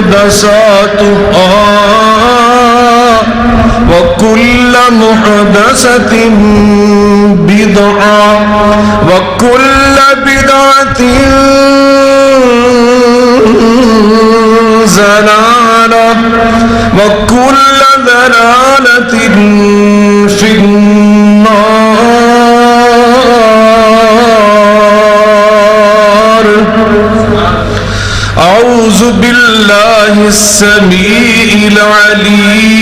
محدثاتها وكل محدثة بدعة وكل بدعة ضلالة وكل ضلالة في النار. أعوذ بالله السميع العليم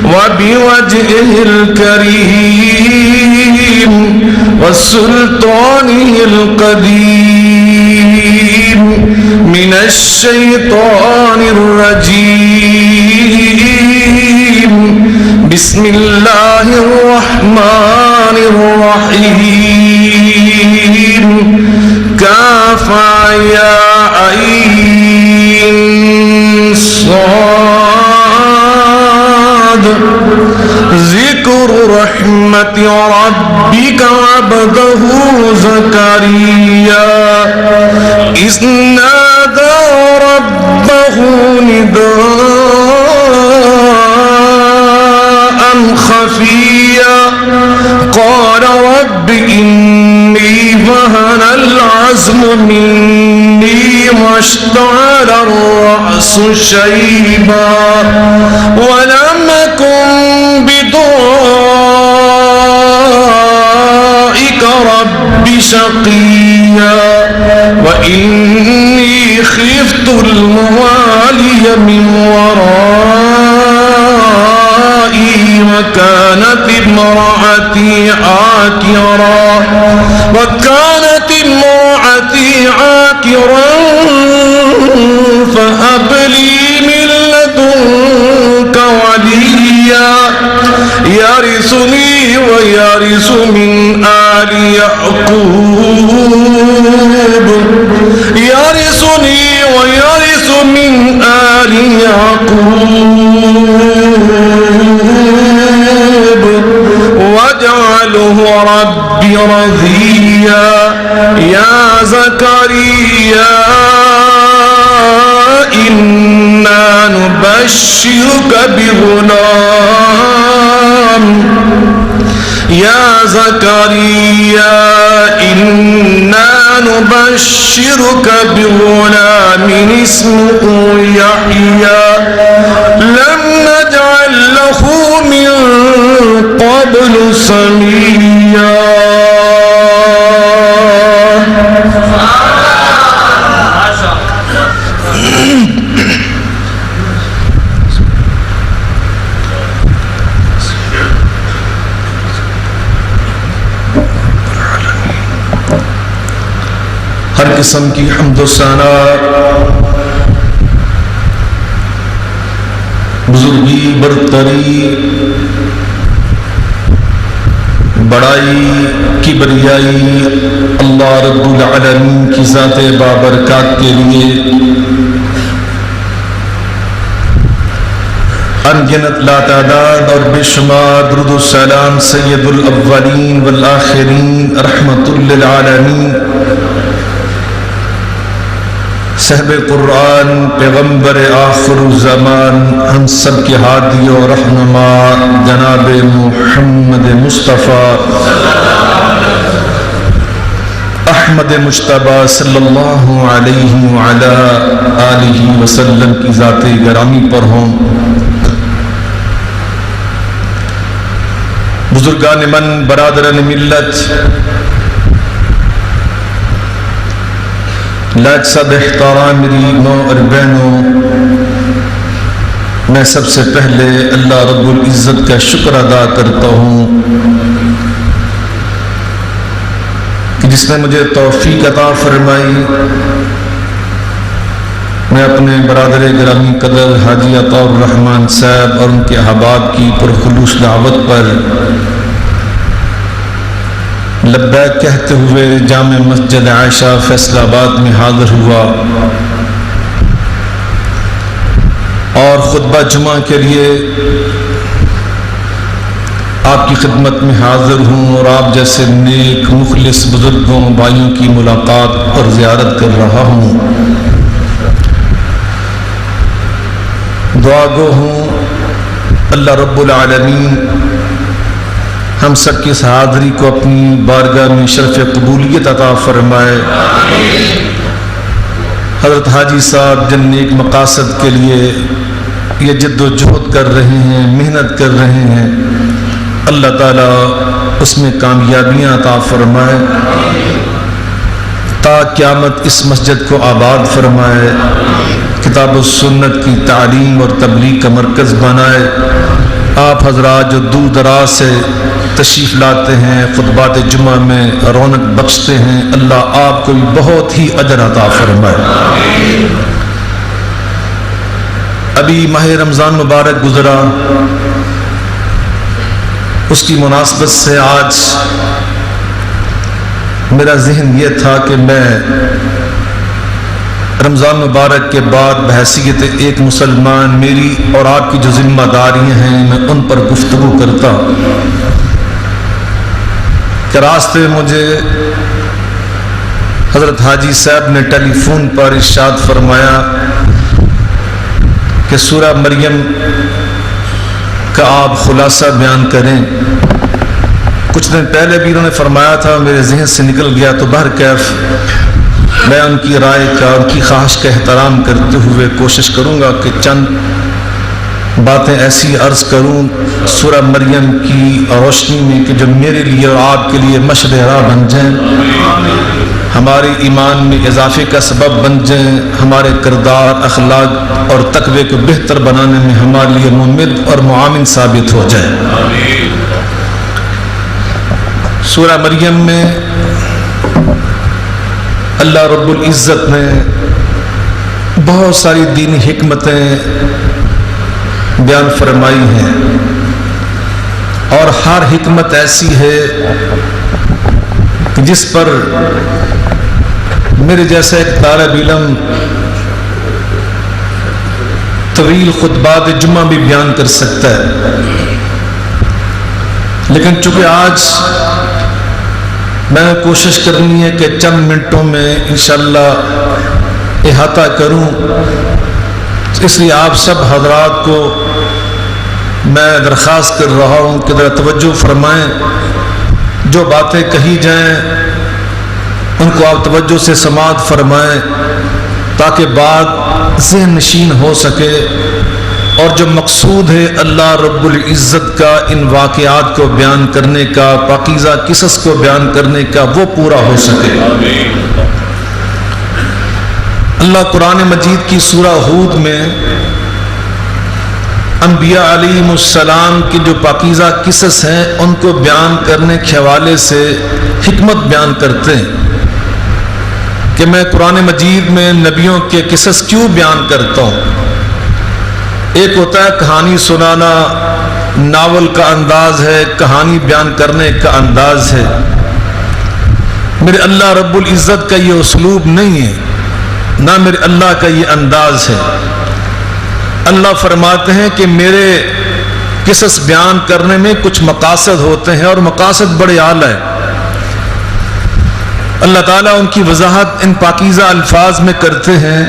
وبوجهه الكريم وسلطانه القديم من الشيطان الرجيم. بسم الله الرحمن الرحيم. كاف يا عين صاد. ذكر رحمة ربك عبده زكريا إذ نادى ربه نداء خفيا قال رب إني وهن العظم مني واشتعل الرأس شيبا ولم أكن بدعائك رب شقيا وإني خفت الموالي من ورائي وكانت امرأتي عاقرا فهب لي من لدنك وليا يرثني ويرث من آل يعقوب يرثني ويرث من آل يعقوب واجعله رب رضيا. يا زكريا إنا نبشرك بغلام يا زكريا إنا نبشرك بغلام اسمه يحيى لم نجعل له من قبل سميا. ہر قسم کی حمد و ثنا بزرگی برتری بڑائی کبریائی اللہ رب العالمین کی ذات بابرکات کے لیے انگنت لا تعداد اور بے شمار درود و سلام سید الاولین والآخرین رحمت للعالمین صاحب قرآن پیغمبر آخر الزمان ہم سب کے ہادی و رہنما جناب محمد مصطفیٰ احمد مجتبی صلی اللہ علیہ وعلا آلہ وسلم کی ذات گرامی پر ہوں. بزرگان من، برادران ملت، لاج صد احترام میری ماں اور بہنوں، میں سب سے پہلے اللہ رب العزت کا شکر ادا کرتا ہوں کہ جس نے مجھے توفیق عطا فرمائی میں اپنے برادر گرامی قدر حاجی عطا الرحمن صاحب اور ان کے احباب کی پرخلوص دعوت پر لبیک کہتے ہوئے جامع مسجد عائشہ فیصل آباد میں حاضر ہوا اور خطبہ جمعہ کے لیے آپ کی خدمت میں حاضر ہوں اور آپ جیسے نیک مخلص بزرگوں بھائیوں کی ملاقات اور زیارت کر رہا ہوں۔ دعا گو ہوں اللہ رب العالمین ہم سب کی اس حاضری کو اپنی بارگاہ میں شرف قبولیت عطا فرمائے۔ حضرت حاجی صاحب جن نیک مقاصد کے لیے یہ جد و جہد کر رہے ہیں، محنت کر رہے ہیں، اللہ تعالیٰ اس میں کامیابیاں عطا فرمائے، تا قیامت اس مسجد کو آباد فرمائے، کتاب و سنت کی تعلیم اور تبلیغ کا مرکز بنائے۔ آپ حضرات جو دور دراز سے تشریف لاتے ہیں، خطبات جمعہ میں رونق بخشتے ہیں، اللہ آپ کو بھی بہت ہی اجر عطا فرمائے۔ ابھی ماہ رمضان مبارک گزرا، اس کی مناسبت سے آج میرا ذہن یہ تھا کہ میں رمضان مبارک کے بعد بحیثیت ایک مسلمان میری اور آپ کی جو ذمہ داریاں ہیں میں ان پر گفتگو کرتا کہ راستے مجھے حضرت حاجی صاحب نے ٹیلی فون پر ارشاد فرمایا کہ سورہ مریم کا آپ خلاصہ بیان کریں۔ کچھ دن پہلے بھی انہوں نے فرمایا تھا، میرے ذہن سے نکل گیا، تو بہرکیف میں ان کی رائے کا، ان کی خواہش کا احترام کرتے ہوئے کوشش کروں گا کہ چند باتیں ایسی عرض کروں سورہ مریم کی روشنی میں کہ جو میرے لیے اور آپ کے لیے مشعل راہ بن جائیں، ہمارے ایمان میں اضافے کا سبب بن جائیں، ہمارے کردار، اخلاق اور تقوی کو بہتر بنانے میں ہمارے لیے ممد اور معاون ثابت ہو جائے۔ سورہ مریم میں اللہ رب العزت نے بہت ساری دینی حکمتیں بیان فرمائی ہیں، اور ہر حکمت ایسی ہے کہ جس پر میرے جیسا ایک طالب علم طویل خطبات جمعہ بھی بیان کر سکتا ہے، لیکن چونکہ آج میں کوشش کرنی ہے کہ چند منٹوں میں انشاءاللہ احاطہ کروں، اس لیے آپ سب حضرات کو میں درخواست کر رہا ہوں کہ ذرا توجہ فرمائیں، جو باتیں کہی جائیں ان کو آپ توجہ سے سماعت فرمائیں تاکہ بات ذہن نشین ہو سکے، اور جو مقصود ہے اللہ رب العزت کا ان واقعات کو بیان کرنے کا، پاکیزہ قصص کو بیان کرنے کا، وہ پورا ہو سکے۔ اللہ قرآن مجید کی سورہ ہود میں انبیاء علیہم السلام کی جو پاکیزہ قصص ہیں ان کو بیان کرنے کے حوالے سے حکمت بیان کرتے ہیں کہ میں قرآن مجید میں نبیوں کے قصص کیوں بیان کرتا ہوں۔ ایک ہوتا ہے کہانی سنانا، ناول کا انداز ہے، کہانی بیان کرنے کا انداز ہے۔ میرے اللہ رب العزت کا یہ اسلوب نہیں ہے، نہ میرے اللہ کا یہ انداز ہے۔ اللہ فرماتے ہیں کہ میرے قصص بیان کرنے میں کچھ مقاصد ہوتے ہیں، اور مقاصد بڑے اعلیٰ ہیں۔ اللہ تعالیٰ ان کی وضاحت ان پاکیزہ الفاظ میں کرتے ہیں،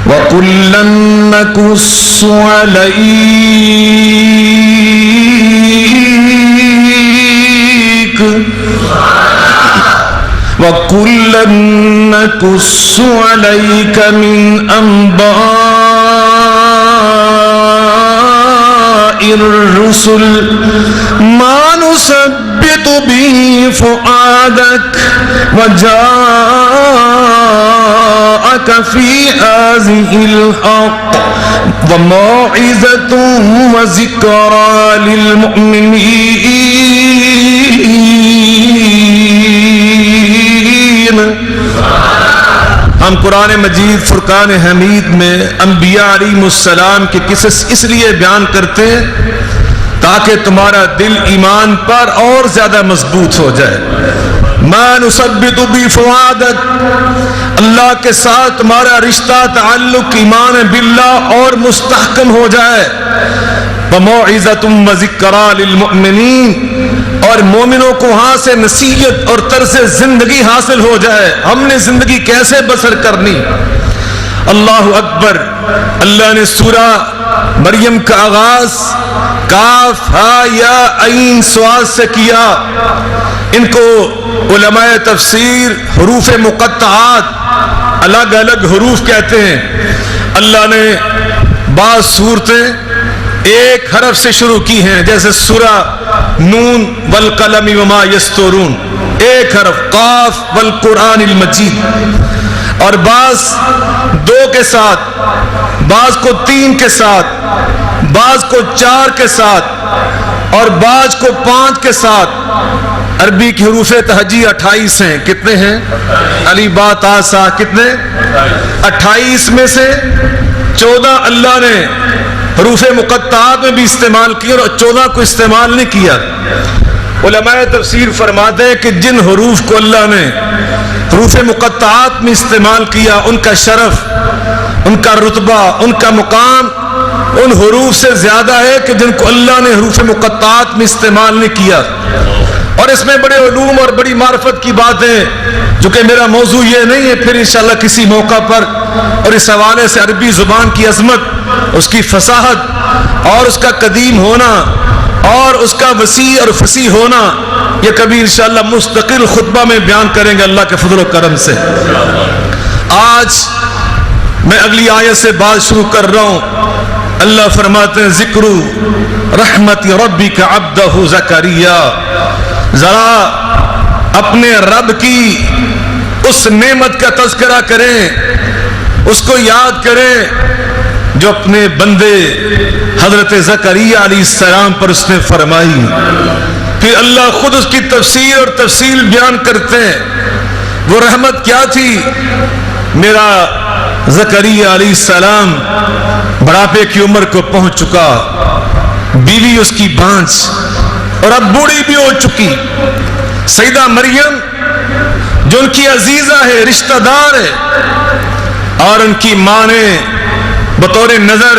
وَكُلًّا نَّقُصُّ عَلَيْكَ مِنْ أَنبَاءِ الرُّسُلِ مَا نُثَبِّتُ بِهِ فُؤَادَكَ وَجَاءَكَ فِي هَٰذِهِ الْحَقِّ وَمَوْعِظَةٌ وَذِكْرَىٰ لِلْمُؤْمِنِينَ۔ ہم قرآن مجید فرقان حمید میں انبیاء علیہم السلام کے قصص اس لیے بیان کرتے ہیں تاکہ تمہارا دل ایمان پر اور زیادہ مضبوط ہو جائے۔ ما نثبت بفؤادک، اللہ کے ساتھ تمہارا رشتہ، تعلق ایمان باللہ اور مستحکم ہو جائے۔ وَمَوْعِظَةٌ وَذِكْرَىٰ لِلْمُؤْمِنِينَ، اور مومنوں کو وہاں سے نصیحت اور طرز زندگی حاصل ہو جائے، ہم نے زندگی کیسے بسر کرنی۔ اللہ اکبر۔ اللہ نے سورہ مریم کا آغاز کاف ہا یا عین صاد سے کیا۔ ان کو علماء تفسیر حروف مقطعات، الگ الگ حروف کہتے ہیں۔ اللہ نے بعض صورتیں ایک حرف سے شروع کی ہیں، جیسے سورہ نون والقلم وما یسطرون، ایک حرف قاف والقرآن المجید، اور بعض 2 کے ساتھ، بعض کو 3 کے ساتھ، بعض کو 4 کے ساتھ، اور بعض کو 5 کے ساتھ۔ عربی کی حروف تہجی 28 ہیں۔ کتنے ہیں؟ علی با تا سا، کتنے؟ 28 میں سے 14 اللہ نے حروف مقطعات میں بھی استعمال کیا اور 14 کو استعمال نہیں کیا۔ علماء تفسیر فرماتے ہیں کہ جن حروف کو اللہ نے حروف مقطعات میں استعمال کیا، ان کا شرف، ان کا رتبہ، ان کا مقام ان حروف سے زیادہ ہے کہ جن کو اللہ نے حروف مقطعات میں استعمال نہیں کیا۔ اور اس میں بڑے علوم اور بڑی معرفت کی باتیں، جو کہ میرا موضوع یہ نہیں ہے، پھر انشاءاللہ کسی موقع پر، اور اس حوالے سے عربی زبان کی عظمت، اس کی فصاحت اور اس کا قدیم ہونا اور اس کا وسیع اور فصیح ہونا، یہ کبھی انشاءاللہ مستقل خطبہ میں بیان کریں گے اللہ کے فضل و کرم سے۔ آج میں اگلی آیت سے بات شروع کر رہا ہوں۔ اللہ فرماتے ہیں ذکر رحمت ربک عبدہ زکریا، ذرا اپنے رب کی اس نعمت کا تذکرہ کریں، اس کو یاد کریں جو اپنے بندے حضرت زکریا علیہ السلام پر اس نے فرمائی۔ پھر اللہ خود اس کی تفسیر اور تفصیل بیان کرتے ہیں۔ وہ رحمت کیا تھی؟ میرا زکریا علیہ السلام بڑھاپے کی عمر کو پہنچ چکا، بیوی اس کی بانجھ اور اب بوڑھی بھی ہو چکی۔ سیدہ مریم جو ان کی عزیزہ ہے، رشتہ دار ہے، اور ان کی ماں نے بطور نظر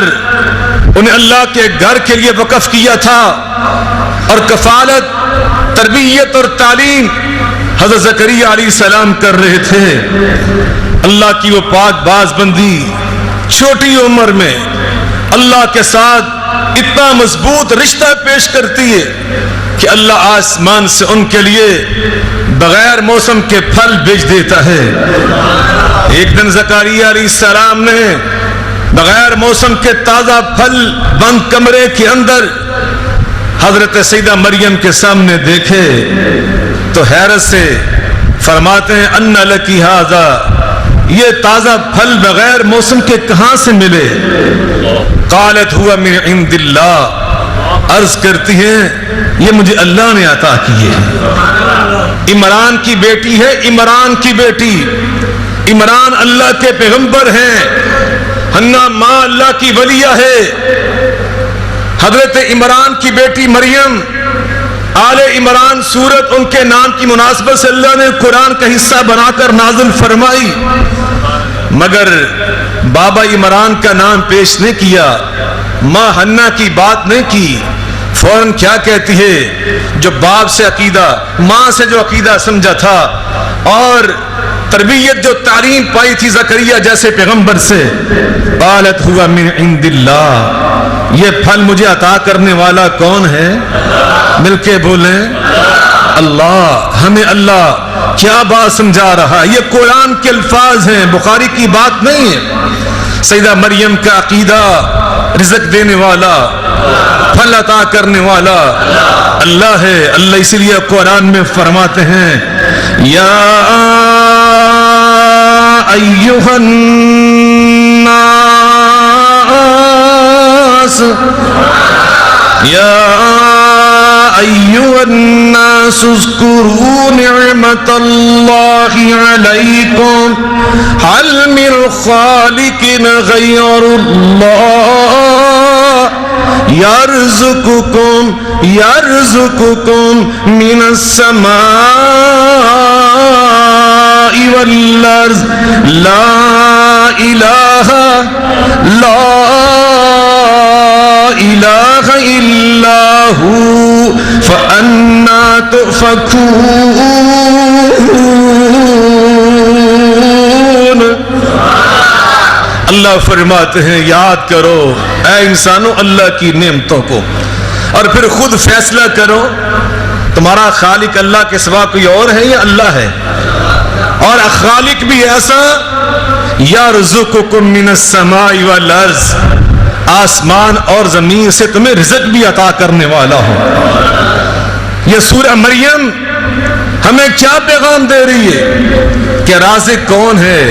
انہیں اللہ کے گھر کے لیے وقف کیا تھا، اور کفالت، تربیت اور تعلیم حضرت زکریا علیہ السلام کر رہے تھے۔ اللہ کی وہ پاک باز بندی چھوٹی عمر میں اللہ کے ساتھ اتنا مضبوط رشتہ پیش کرتی ہے کہ اللہ آسمان سے ان کے لیے بغیر موسم کے پھل بھیج دیتا ہے۔ ایک دن زکریا علیہ السلام نے بغیر موسم کے تازہ پھل بند کمرے کے اندر حضرت سیدہ مریم کے سامنے دیکھے تو حیرت سے فرماتے ہیں ان لکی ھذا، یہ تازہ پھل بغیر موسم کے کہاں سے ملے؟ قالت هو من عند اللہ، عرض کرتی ہیں یہ مجھے اللہ نے عطا کیے۔ عمران کی بیٹی ہے، عمران کی بیٹی، عمران اللہ کے پیغمبر ہیں، حنا ماں اللہ کی ولیہ ہے۔ حضرت عمران کی بیٹی مریم، آل عمران سورت ان کے نام کی مناسبت سے اللہ نے قرآن کا حصہ بنا کر نازل فرمائی، مگر بابا عمران کا نام پیش نہیں کیا، ماں حنا کی بات نہیں کی۔ فوراً کیا کہتی ہے؟ جو باپ سے عقیدہ، ماں سے جو عقیدہ سمجھا تھا اور تربیت جو تعلیم پائی تھی زکریا جیسے پیغمبر سے، قالت هو من عند اللہ، یہ پھل مجھے عطا کرنے والا کون ہے؟ مل کے بولیں اللہ۔ ہمیں اللہ کیا بات سمجھا رہا ہے؟ یہ قرآن کے الفاظ ہیں، بخاری کی بات نہیں ہے۔ سیدہ مریم کا عقیدہ رزق دینے والا، پھل عطا کرنے والا اللہ ہے۔ اللہ اس لیے قرآن میں فرماتے ہیں یا ایھا الناس، یا ایھا الناس اذکروا نعمت اللہ علیکم هل من خالق غیر اللہ یرزقکم من السماء والارض لا الہ يؤفكون. اللہ فرماتے ہیں یاد کرو اے انسانوں اللہ کی نعمتوں کو اور پھر خود فیصلہ کرو تمہارا خالق اللہ کے سوا کوئی اور ہے یا اللہ ہے؟ اور خالق بھی ایسا یرزقکم من السماء والارض، آسمان اور زمین سے تمہیں رزق بھی عطا کرنے والا ہو. یہ سورہ مریم ہمیں کیا پیغام دے رہی ہے کہ رازق کون ہے؟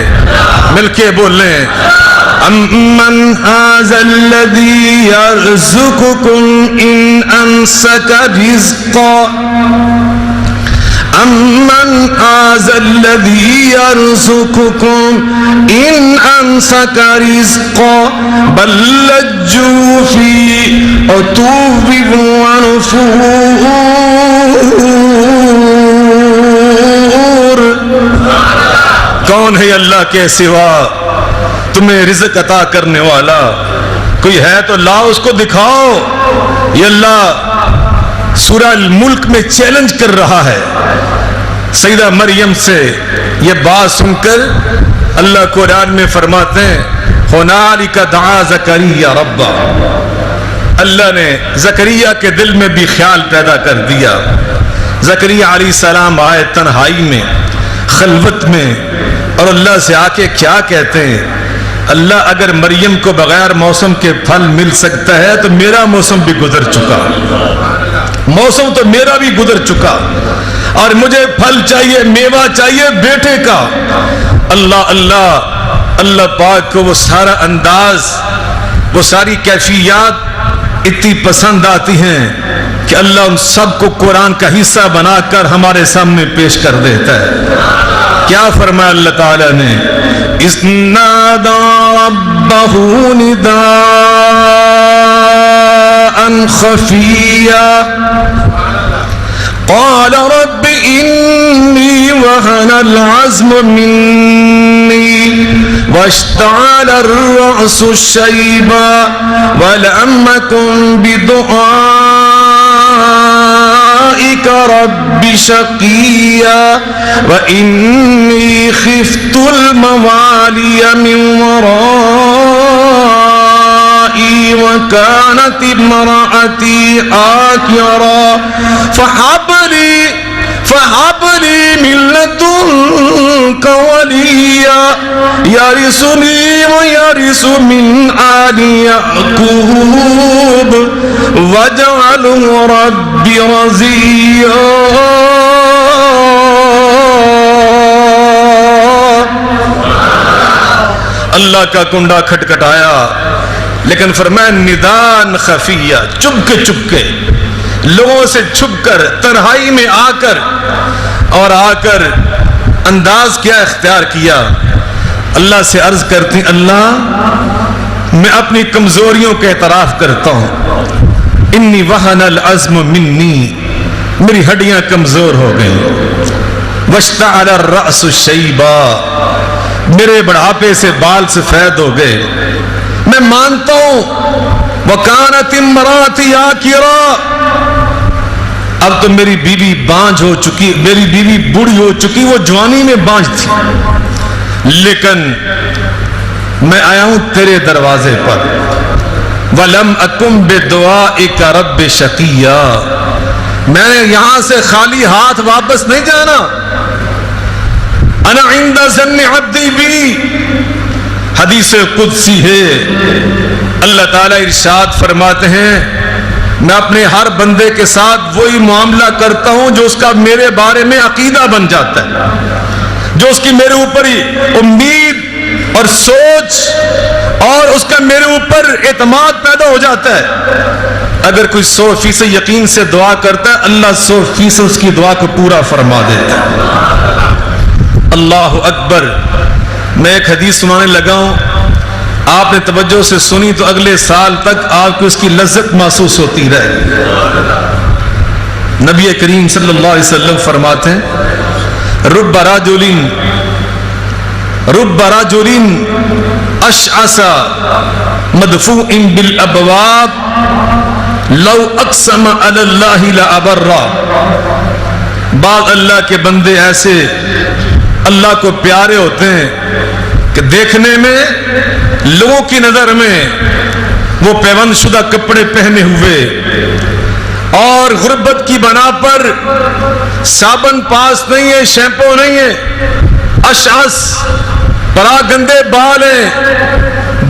مل کے بولیں امن ھذا الذی یرزقکم ان امسک رزقا امن ھذا الذی یرزقکم ان امسک رزقا بل لجوا فی عتو ونفور. کون ہے اللہ کے سوا تمہیں رزق عطا کرنے والا؟ کوئی ہے تو لاؤ اس کو دکھاؤ. یہ اللہ سورہ الملک میں چیلنج کر رہا ہے. سیدہ مریم سے یہ بات سن کر اللہ قرآن میں فرماتے ہیں ہنالک دعا زکریا ربا. اللہ نے زکریا کے دل میں بھی خیال پیدا کر دیا. زکریا علیہ السلام آئے تنہائی میں خلوت میں اور اللہ سے آ کے کیا کہتے ہیں اللہ اگر مریم کو بغیر موسم کے پھل مل سکتا ہے تو میرا موسم بھی گزر چکا، موسم تو میرا بھی گزر چکا اور مجھے پھل چاہیے، میوہ چاہیے بیٹے کا. اللہ اللہ اللہ پاک کو وہ سارا انداز وہ ساری کیفیات اتنی پسند آتی ہیں کہ اللہ ان سب کو قرآن کا حصہ بنا کر ہمارے سامنے پیش کر دیتا ہے. کیا فرمایا اللہ تعالیٰ نے اذ نادى ربه نداء خفيا قال رب إني وهن العزم مني واشتعل الرأس شيبا ولم أكن بدعائك رب شقيا وإني خفت الموالي من ورائي وكانت امرأتي عاقرا فهب لي من لدنك وليا يرثني ويرث من آل يعقوب واجعله رب رضيا. اللہ کا کنڈا کھٹکھٹایا لیکن فرمایا ندان خفیہ، چپ کے لوگوں سے چھپ کر تنہائی میں آ کر انداز کیا اختیار کیا. اللہ سے عرض کرتی اللہ میں اپنی کمزوریوں کا اعتراف کرتا ہوں. انی وہن العزم منی، میری ہڈیاں کمزور ہو گئیں. واشتعل الرأس شیبا، میرے بڑھاپے سے بال سفید ہو گئے. میں مانتا ہوں وکانت امراتی عاقرا، اب تو میری بیوی بانجھ ہو چکی، میری بیوی بوڑھی ہو چکی، وہ جوانی میں بانجھ تھی، لیکن میں آیا ہوں تیرے دروازے پر. وَلَمْ أَكُمْ بِدُعَائِكَ رَبِّ شَقِيًّا، میں نے یہاں سے خالی ہاتھ واپس نہیں جانا. انا عند ظن عبدی بی، حدیث قدسی ہے. اللہ تعالیٰ ارشاد فرماتے ہیں میں اپنے ہر بندے کے ساتھ وہی معاملہ کرتا ہوں جو اس کا میرے بارے میں عقیدہ بن جاتا ہے، جو اس کی میرے اوپر ہی امید اور سوچ اور اس کا میرے اوپر اعتماد پیدا ہو جاتا ہے. اگر کوئی 100% یقین سے دعا کرتا ہے اللہ 100% اس کی دعا کو پورا فرما دیتا ہے. اللہ اکبر. میں ایک حدیث سنانے لگا ہوں، آپ نے توجہ سے سنی تو اگلے سال تک آپ کو اس کی لذت محسوس ہوتی رہے. نبی کریم صلی اللہ علیہ وسلم فرماتے ہیں رب رجل اشعث مدفوع بالابواب لو اقسم علی اللہ لابرہ. بعض اللہ کے بندے ایسے اللہ کو پیارے ہوتے ہیں کہ دیکھنے میں لوگوں کی نظر میں وہ پیوند شدہ کپڑے پہنے ہوئے اور غربت کی بنا پر صابن پاس نہیں ہے، شیمپو نہیں ہے، اشعث پرا گندے بال ہیں،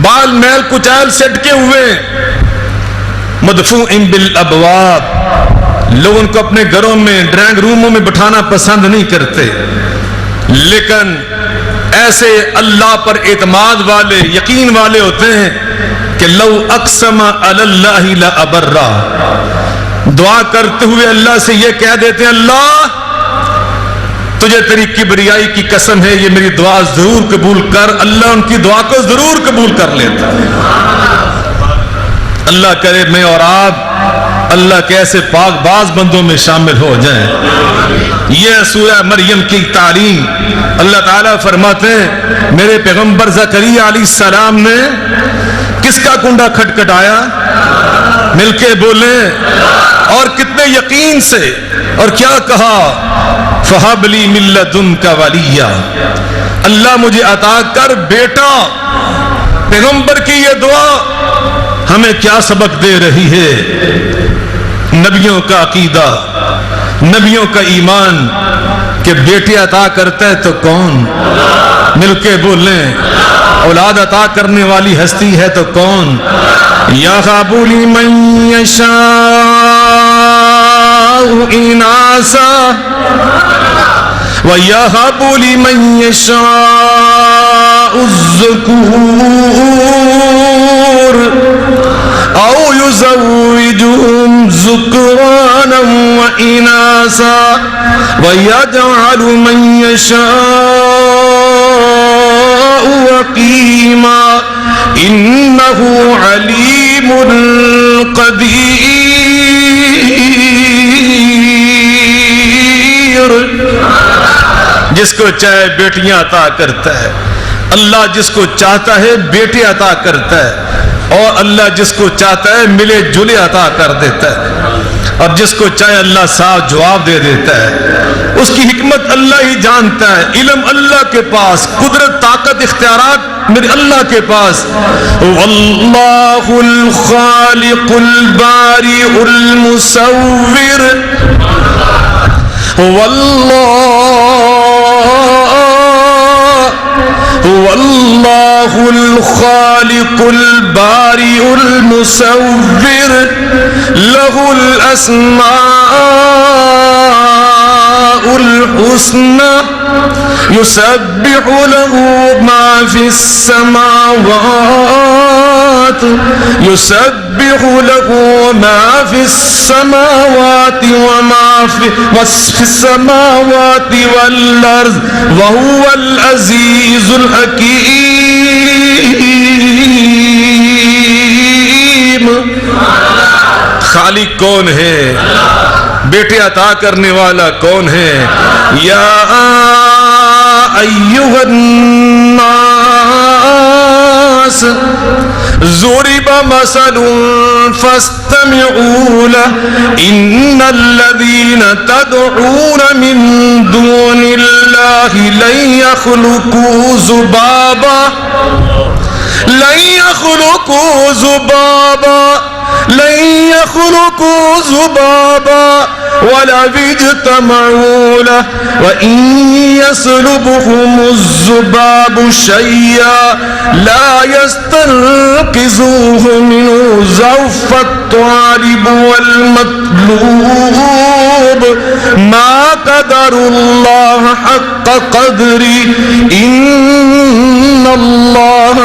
بال میل کچیل سے اٹکے ہوئے، مدفوع بالابواب، لوگ ان کو اپنے گھروں میں ڈرائنگ روموں میں بٹھانا پسند نہیں کرتے، لیکن ایسے اللہ پر اعتماد والے یقین والے ہوتے ہیں کہ لو اقسم علی اللہ لابرہ، دعا کرتے ہوئے اللہ سے یہ کہہ دیتے ہیں اللہ تجھے تیری کبریائی کی قسم ہے یہ میری دعا ضرور قبول کر، اللہ ان کی دعا کو ضرور قبول کر لیتا ہے۔ اللہ کرے میں اور آپ اللہ کے ایسے پاک باز بندوں میں شامل ہو جائیں۔ یہ سورہ مریم کی تعلیم اللہ تعالیٰ فرماتے ہیں میرے پیغمبر زکریا علیہ السلام نے کس کا کنڈا کھٹکھٹایا؟ مل کے بولیں، اور کتنے یقین سے، اور کیا کہا؟ فَهَبْ لِي مِن لَّدُنْكَ وَلِيًّا، اللہ مجھے عطا کر بیٹا۔ پیغمبر کی یہ دعا ہمیں کیا سبق دے رہی ہے؟ نبیوں کا عقیدہ، نبیوں کا ایمان کہ بیٹے عطا کرتا ہے تو کون؟ مل کے بولیں، اولاد عطا کرنے والی ہستی ہے تو کون؟ یَهَبُ لِمَن یَشَاءُ إِنَاثًا وَيَهَبُ لِمَن يَشَاءُ الذُّكُورَ أَوْ يُزَوِّجُهُمْ ذُكْرَانًا وَإِنَاثًا وَيَجْعَلُ مَن يَشَاءُ عَقِيمًا إِنَّهُ عَلِيمٌ قدیر۔ جس کو چاہے بیٹیاں عطا کرتا ہے اللہ، جس کو چاہتا ہے بیٹے عطا کرتا ہے، اور اللہ جس کو چاہتا ہے ملے جلے عطا کر دیتا ہے، اور جس کو چاہے اللہ صاف جواب دے دیتا ہے۔ اس کی حکمت اللہ ہی جانتا ہے، علم اللہ کے پاس، قدرت طاقت اختیارات میرے اللہ کے پاس۔ واللہ الخالق البارئ المصور، واللہ الخالق البارئ المصور لہ الاسماء الحسنى يسبح له ما في السماوات، يسبح له ما في السماوات وما في السماوات والأرض وهو العزيز الحكيم۔ خالق کون ہے؟ بیٹے عطا کرنے والا کون ہے؟ یا ایھا الناس ضرب مثل فاستمعوا له ان الذين تدعون من دون الله لن يخلقوا ذبابا، لن يخلقوا ذبابا، لن يخلقوا ذبابا ولو اجتمعوا له وإن يسلبهم الذباب شيئا لا يستنقذوه منه ضعف الطالب والمطلوب ما قدر الله حق قدره إن الله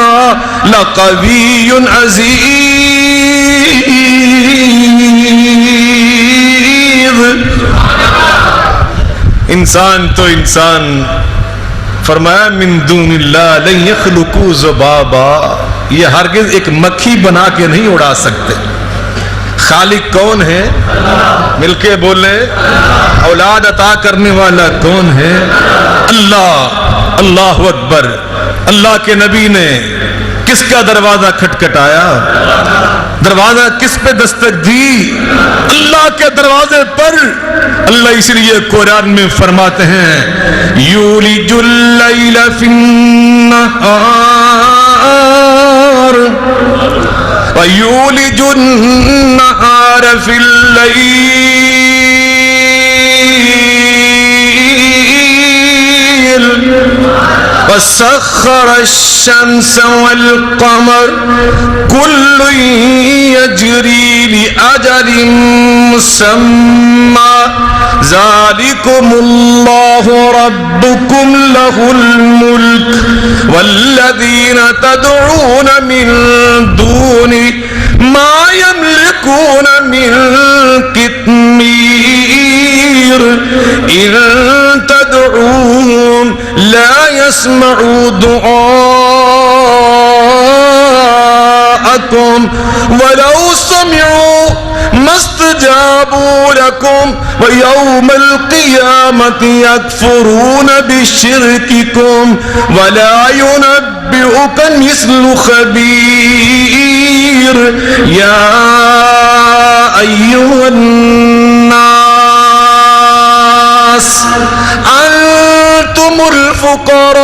لقوي عزيز۔ انسان تو انسان، فرمایا من دون اللہ لن یخلقوا ذبابا، یہ ہرگز ایک مکھی بنا کے نہیں اڑا سکتے۔ خالق کون ہے؟ مل کے بولے، اولاد عطا کرنے والا کون ہے؟ اللہ۔ اللہ اکبر۔ اللہ کے نبی نے کس کا دروازہ کھٹکھٹایا؟ دروازہ کس پہ دستک دی؟ اللہ کے دروازے پر۔ اللہ اس لیے قرآن میں فرماتے ہیں یولج اللیل فی النہار ویولج النہار فی اللیل وسخر الشمس والقمر كل يجري لأجل مسمى ذلكم الله ربكم له الملك والذين تدعون من دونه ما يملكون من قطمير إن تدعوهم لا يسمعوا دعاءكم ولو سمعوا ما استجابوا لكم ويوم القيامة يكفرون بشرككم ولا ينبئك مثل خبير يا أيها الناس أنتم الفقراء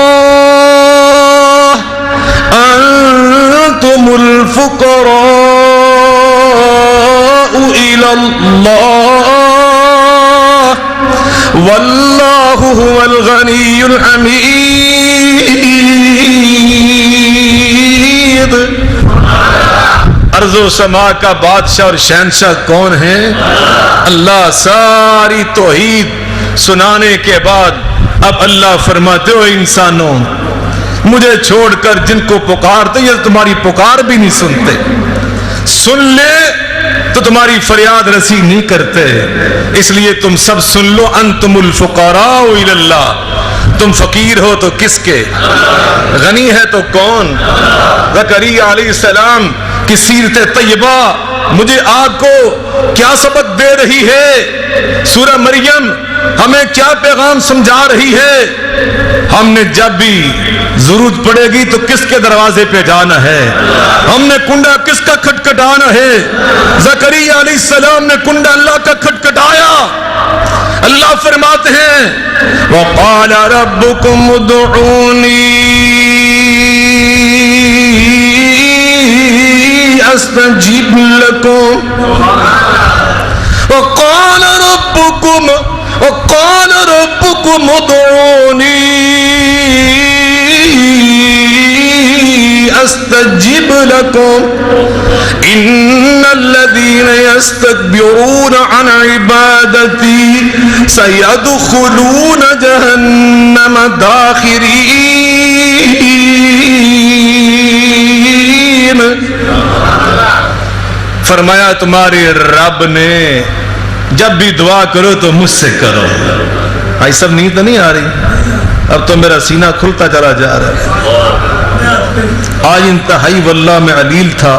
إلى الله والله هو الغني الحميد۔ ارض و سما کا بادشاہ اور شہنشاہ کون ہے؟ اللہ۔ ساری توحید سنانے کے بعد اب اللہ فرماتے ہو انسانوں مجھے چھوڑ کر جن کو پکارتے یہ تمہاری پکار بھی نہیں سنتے، سن لے تو تمہاری فریاد رسی نہیں کرتے، اس لیے تم سب سن لو انتم الفقراء الی اللہ۔ تم فقیر ہو تو کس کے؟ غنی ہے تو کون؟ زکریا علیہ السلام کی سیرت طیبہ مجھے آپ کو کیا سبق دے رہی ہے؟ سورہ مریم ہمیں کیا پیغام سمجھا رہی ہے؟ ہم نے جب بھی ضرورت پڑے گی تو کس کے دروازے پہ جانا ہے؟ ہم نے کنڈا کس کا کھٹکھٹانا ہے؟ زکریا علیہ السلام نے کنڈا اللہ کا کھٹکھٹایا۔ اللہ فرماتے ہیں وَقَالَ رَبُّكُمُ ادْعُونِي أَسْتَجِبْ لَكُمْ وَقَالَ رَبُّكُمُ ادْعُونِي أَسْتَجِبْ لَكُمْ إِنَّ الَّذِينَ يَسْتَكْبِرُونَ عَنْ عِبَادَتِي سَيَدْخُلُونَ جَهَنَّمَ دَاخِرِينَ۔ فرمایا تمہارے رب نے جب بھی دعا کرو تو مجھ سے کرو۔ آئی سب نیند نہیں آ رہی؟ اب تو میرا سینہ کھلتا چلا جا رہا ہے۔ آج انتہائی واللہ میں علیل تھا،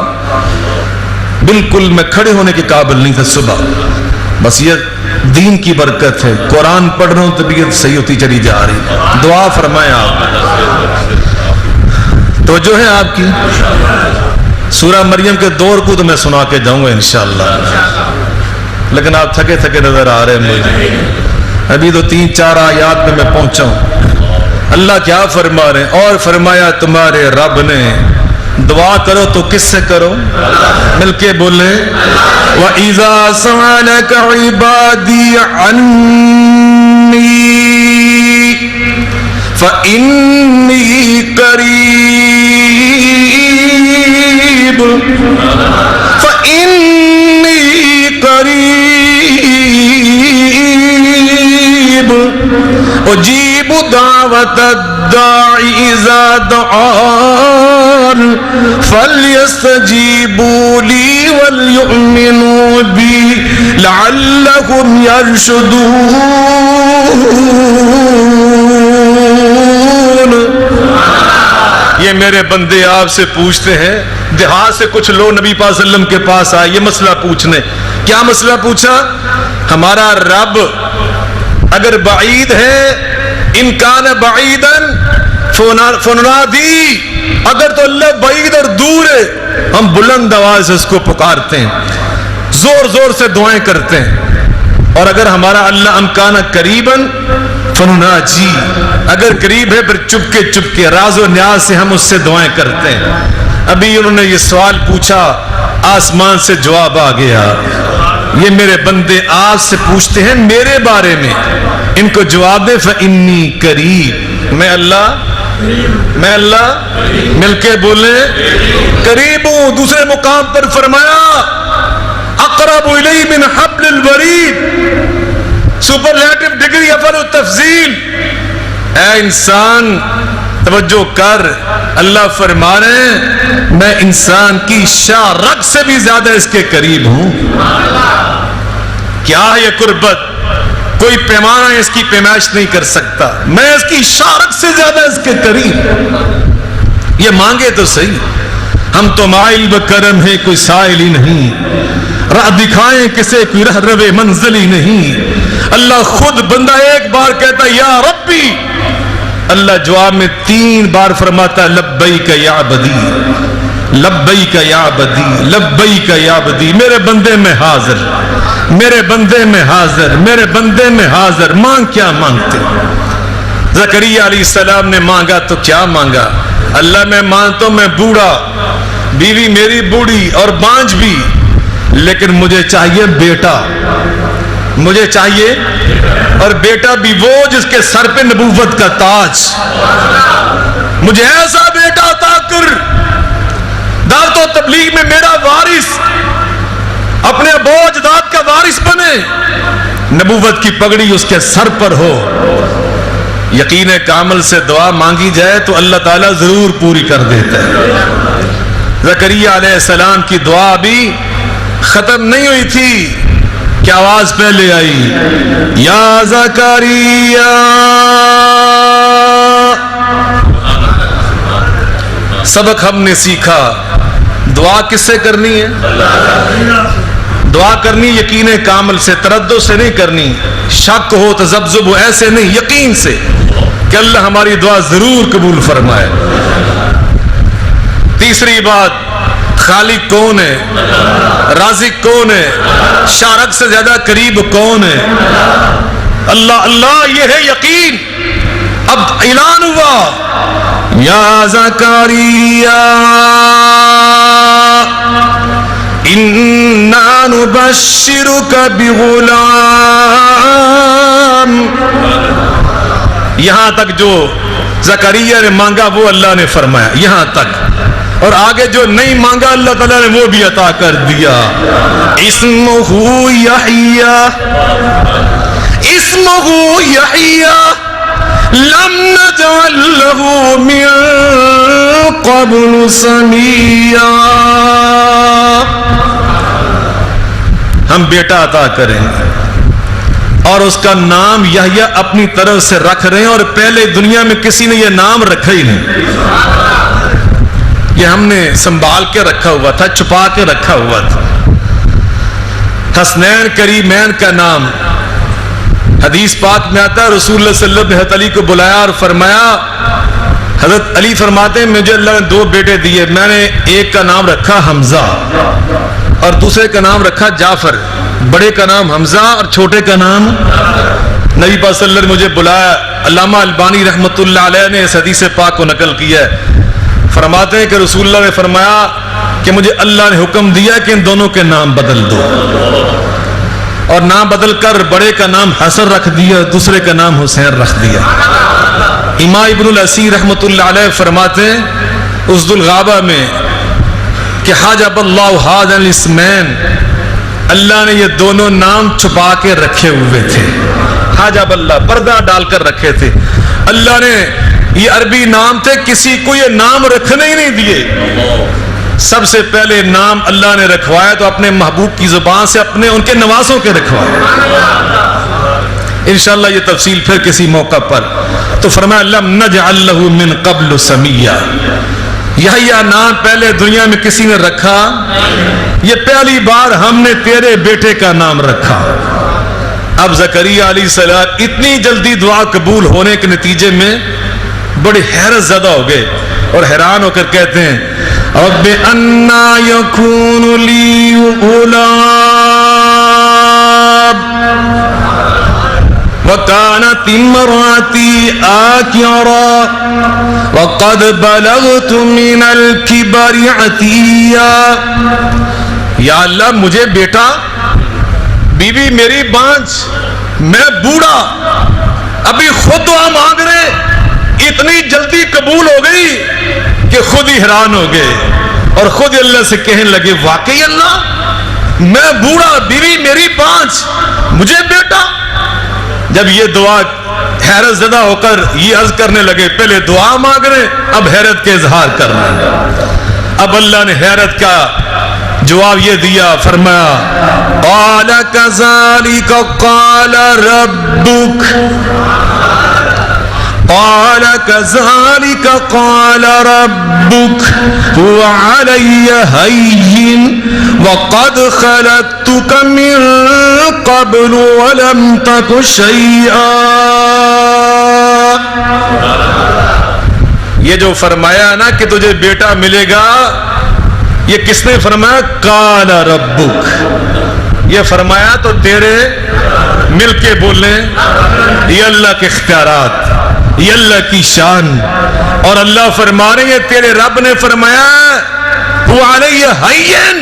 بالکل میں کھڑے ہونے کے قابل نہیں تھا صبح۔ بس یہ دین کی برکت ہے، قرآن پڑھ رہا ہوں طبیعت صحیح ہوتی چلی جا رہی۔ دعا فرمائیں آپ، توجہ ہے آپ کی۔ سورہ مریم کے دور کو تو میں سنا کے جاؤں گا انشاءاللہ، لیکن آپ تھکے تھکے نظر آ رہے ہیں مجھے، ابھی تو 3-4 آیات میں پہنچا ہوں۔ اللہ کیا فرما رہے ہیں؟ اور فرمایا تمہارے رب نے دعا کرو تو کس سے کرو؟ مل کے بولے وَإِذَا سَأَلَكَ عِبَادِي عَنِّي فَإِنِّي قَرِيبٌ أُجِيبُ دَعْوَةَ الدَّاعِ إِذَا دَعَانِ فَلْيَسْتَجِيبُوا لِي وَلْيُؤْمِنُوا بِي لَعَلَّهُمْ يَرْشُدُونَ۔ یہ میرے بندے آپ سے پوچھتے ہیں، دیہات سے کچھ لوگ نبی پاک صلی اللہ علیہ وسلم کے پاس آئے یہ مسئلہ پوچھنے۔ کیا مسئلہ پوچھا؟ ہمارا رب اگر بعید ہے، ان کان بعیدن فنادی، اگر تو اللہ بعید اور دور ہے ہم بلند آواز سے اس کو پکارتے ہیں، زور زور سے دعائیں کرتے ہیں. اور اگر ہمارا اللہ امکان قریباً فنناجی، اگر قریب ہے پھر چپ کے راز و نیاز سے ہم اس سے دعائیں کرتے ہیں. ابھی انہوں نے یہ سوال پوچھا، آسمان سے جواب آ گیا. یہ میرے بندے آپ سے پوچھتے ہیں میرے بارے میں، ان کو جواب دے فإنی قریب، میں اللہ مل کے بولے قریب ہوں. دوسرے مقام پر فرمایا اقرب الی من حبل الورید، سپرلیٹو ڈگری افضل التفضیل. اے انسان توجہ کر، اللہ فرما رہے ہیں میں انسان کی شاہ رگ سے بھی زیادہ اس کے قریب ہوں. کیا ہے یہ قربت؟ کوئی پیمانہ اس کی پیمائش نہیں کر سکتا. میں اس کی شاہ رگ سے زیادہ اس کے قریب. یہ مانگے تو صحیح، ہم تو مائل بکرم ہے کوئی سائل ہی نہیں، راہ دکھائیں کسے کوئی رہ روے منزل ہی نہیں. اللہ خود بندہ ایک بار کہتا یا ربی، اللہ جواب میں 3 بار فرماتا لبیک یا عبدی، لبیک یا عبدی، لبیک یا عبدی. میرے بندے میں حاضر، میرے بندے میں حاضر، میرے بندے میں حاضر. مانگ کیا مانگتے؟ زکریا علیہ السلام نے مانگا تو کیا مانگا؟ اللہ میں مانتا ہوں میں بوڑھا، بیوی میری بوڑھی اور بانج بھی، لیکن مجھے چاہیے بیٹا، مجھے چاہیے، اور بیٹا بھی وہ جس کے سر پہ نبوت کا تاج. مجھے ایسا بیٹا عطا کر دعوت و تبلیغ میں میرا وارث، اپنے ابو اجداد کا وارث بنے، نبوت کی پگڑی اس کے سر پر ہو. یقین کامل سے دعا مانگی جائے تو اللہ تعالیٰ ضرور پوری کر دیتا ہے. زکریا علیہ السلام کی دعا بھی ختم نہیں ہوئی تھی کہ آواز پہلے آئی یا زکریا. سبق ہم نے سیکھا، دعا کس سے کرنی ہے؟ دعا کرنی یقین کامل سے، تردد سے نہیں کرنی، شک ہو تذبذب ہو ایسے نہیں، یقین سے کہ اللہ ہماری دعا ضرور قبول فرمائے. تیسری بات، خالق کون ہے، رازق کون ہے، شارک سے زیادہ قریب کون ہے؟ اللہ. اللہ یہ ہے یقین. اب اعلان ہوا یا زکریا انا نبشرک بغلام. یہاں تک جو زکریا نے مانگا وہ اللہ نے فرمایا یہاں تک، اور آگے جو نہیں مانگا اللہ تعالیٰ نے وہ بھی عطا کر دیا. اسمہ یحییٰ، اسمہ یحییٰ لم نجعل لہ من قبل سمیٰ. ہم بیٹا عطا کریں گے اور اس کا نام یحییٰ اپنی طرف سے رکھ رہے ہیں، اور پہلے دنیا میں کسی نے یہ نام رکھا ہی نہیں. یہ ہم نے سنبھال کے رکھا ہوا تھا، چھپا کے رکھا ہوا تھا. حسنین کریمین کا نام حدیث پاک میں آتا ہے، رسول اللہ صلی اللہ علیہ وسلم نے حضرت علی کو بلایا اور فرمایا، حضرت علی فرماتے ہیں مجھے اللہ نے 2 بیٹے دیے، میں نے ایک کا نام رکھا حمزہ اور دوسرے کا نام رکھا جعفر. بڑے کا نام حمزہ اور چھوٹے کا نام. نبی پاک صلی اللہ علیہ وسلم نے مجھے بلایا. علامہ البانی رحمۃ اللہ علیہ نے اس حدیث پاک کو نقل کیا ہے. فرماتے ہیں کہ رسول اللہ نے فرمایا کہ مجھے اللہ نے حکم دیا کہ ان دونوں کے نام بدل دو، اور نام بدل کر بڑے کا نام حسن رکھ دیا، دوسرے کا نام حسین رکھ دیا. امام ابن الاسیر رحمۃ اللہ علیہ فرماتے ہیں اسد الغابہ میں کہ حجب اللہ ھذین الاسمین، اللہ نے یہ دونوں نام چھپا کے رکھے ہوئے تھے. حجب اللہ، پردہ ڈال کر رکھے تھے. اللہ نے یہ عربی نام تھے، کسی کو یہ نام رکھنے ہی نہیں دیے. سب سے پہلے نام اللہ نے رکھوایا تو اپنے محبوب کی زبان سے اپنے ان کے نوازوں کے رکھوائے. انشاءاللہ یہ تفصیل پھر کسی موقع پر. تو فرمایا لم نجعل لہ من قبل سمیہ، یحییٰ نام پہلے دنیا میں کسی نے رکھا، یہ پہلی بار ہم نے تیرے بیٹے کا نام رکھا. اب زکریا علیہ السلام اتنی جلدی دعا قبول ہونے کے نتیجے میں بڑے حیرت زدہ ہو گئے اور حیران ہو کر کہتے ہیں رب انا یکون لی غلام وكانت امرأتي آكرا وقد بلغت من الكبر عتيا. یا اللہ مجھے بیٹا، بیوی میری بانجھ، میں بوڑھا، ابھی خود دعا مانگ رہے، اتنی جلدی قبول ہو گئی کہ خود ہی حیران ہو گئے اور خود اللہ سے کہنے لگے واقعی اللہ میں بوڑھا، بیوی میری بانجھ، مجھے بیٹا. جب یہ دعا حیرت زدہ ہو کر یہ عرض کرنے لگے، پہلے دعا مانگ رہے، اب حیرت کے اظہار کر رہے ہیں. اب اللہ نے حیرت کا جواب یہ دیا، فرمایا قال كذلك قال ربك قال كذلك قال ربك هو علي هين وقد خلقتك من قبل ولم تك شيئا. یہ جو فرمایا نا کہ تجھے بیٹا ملے گا، یہ کس نے فرمایا؟ قال ربک. یہ فرمایا تو تیرے مل کے بولنے، یہ اللہ کے اختیارات، یہ اللہ کی شان. اور اللہ فرما رہے ہیں تیرے رب نے فرمایا وہ علیہ حین،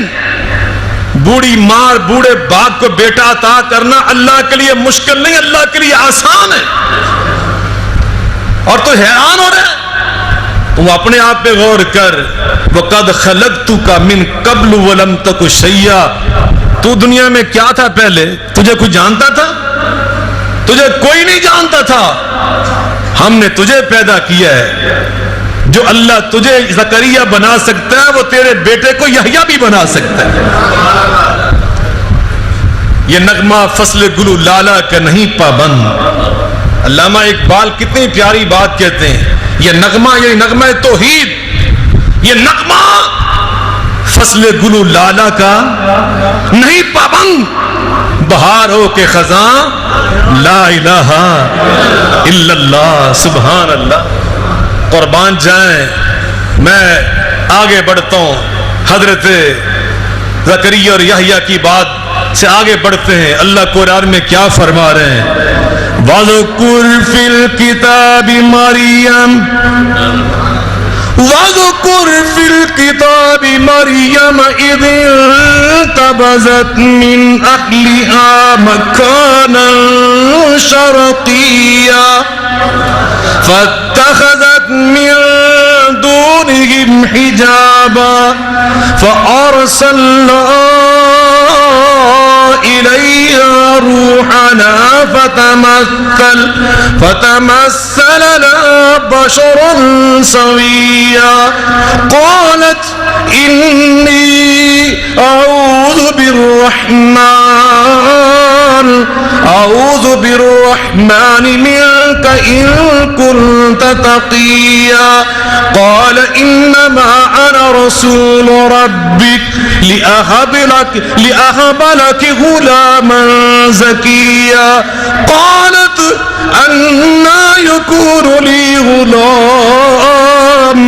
بوڑھی ماں بوڑھے باپ کو بیٹا عطا کرنا اللہ کے لیے مشکل نہیں، اللہ کے لیے آسان ہے. اور تو حیران ہو رہا ہے، تو اپنے آپ پہ غور کر. وَقَدْ خَلَقْتُكَ مِن قَبْلُ وَلَمْ تَكُ شَيْئًا. تو دنیا میں کیا تھا پہلے؟ تجھے کوئی جانتا تھا؟ تجھے کوئی نہیں جانتا تھا. ہم نے تجھے پیدا کیا ہے. جو اللہ تجھے زکریا بنا سکتا ہے وہ تیرے بیٹے کو یحییٰ بھی بنا سکتا ہے. یہ نغمہ فصل گلو لالا کا نہیں پابند. علامہ اقبال کتنی پیاری بات کہتے ہیں، یہ نغمہ توحید، یہ نغمہ فصل گلو لالا کا نہیں پابند. بہار ہو کے خزاں لا الہ الا اللہ، سبحان اللہ. قربان جائیں، میں آگے بڑھتا ہوں. حضرت زکریا اور یحییٰ کی بات سے آگے بڑھتے ہیں. اللہ قرآن میں کیا فرما رہے ہیں؟ وَاذْكُرْ فِي الْكِتَابِ مَرْيَمَ وَاذْكُرْ فِي الْكِتَابِ مَرْيَمَ إِذِ انتَبَذَتْ مِنْ أَهْلِهَا مَكَانًا شَرْقِيًّا فَاتَّخَذَتْ مِنْ دُونِهِمْ حِجَابًا فَأَرْسَلْنَا إِلَيْهَا روحنا فتمثل لها بشرا سويا قالت إني أعوذ بالرحمن منك إن كنت تقيا قال إنما أنا رسول ربك لأهب لك غلاما زكيا قالت أنى يكون لي غلام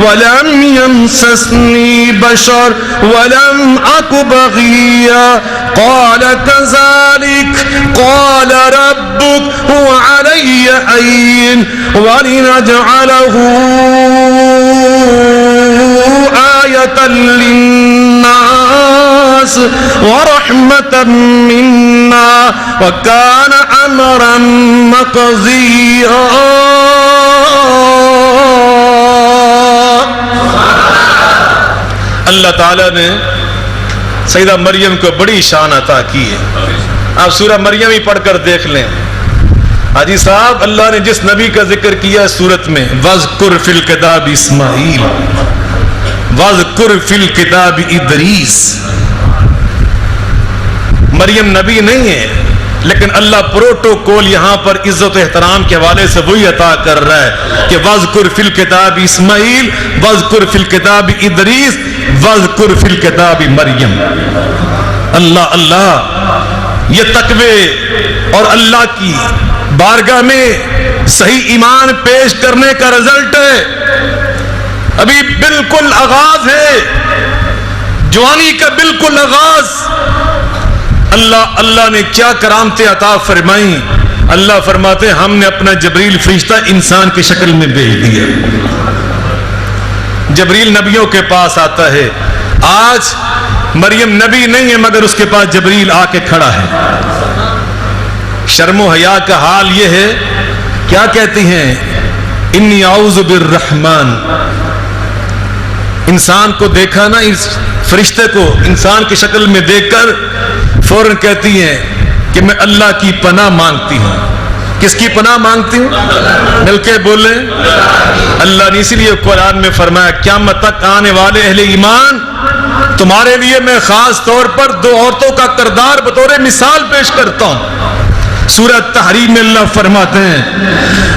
ولم يمسسني بشر ولم أك بغيا قال كذلك قال ربك هو علي هين ولنجعله آية للناس ورحمة منا وكان أمرا مقضيا. اللہ تعالیٰ نے سیدہ مریم کو بڑی شان عطا کی ہے. آپ سورہ مریم ہی پڑھ کر دیکھ لیں. حاجی صاحب، اللہ نے جس نبی کا ذکر کیا سورت میں وَاذْكُرْ فِي الْكِتَابِ اسماعیل وَاذْكُرْ فِي الْكِتَابِ ادریس. مریم نبی نہیں ہے، لیکن اللہ پروٹوکول یہاں پر عزت و احترام کے حوالے سے وہی عطا کر رہا ہے کہ وَاذْكُرْ فِي الْكِتَابِ اسماعیل وَاذْكُرْ فِي الْكِتَابِ ادریس وَاذْكُرْ فِي الْكِتَابِ مریم. اللہ اللہ، یہ تقوی اور اللہ کی بارگاہ میں صحیح ایمان پیش کرنے کا رزلٹ ہے. ابھی بالکل آغاز ہے، جوانی کا بالکل آغاز. اللہ نے کیا کرامتیں عطا فرمائیں. اللہ فرماتے ہیں ہم نے اپنا جبریل فرشتہ انسان کی شکل میں بھیج دیا. جبریل نبیوں کے پاس آتا ہے. آج مریم نبی نہیں ہے مگر اس کے پاس جبریل آ کے کھڑا ہے. شرم و حیا کا حال یہ ہے، کیا کہتی ہیں؟ انی اعوذ بالرحمن. انسان کو دیکھا نا، اس فرشتے کو انسان کی شکل میں دیکھ کر فوراً کہتی ہیں کہ میں اللہ کی پناہ مانگتی ہوں. کس کی پناہ مانگتی ہوں؟ مل کے بولیں. اللہ نے اسی لیے قرآن میں فرمایا قیامت تک آنے والے اہل ایمان تمہارے لیے میں خاص طور پر دو عورتوں کا کردار بطور مثال پیش کرتا ہوں. سورہ تحریم میں اللہ فرماتے ہیں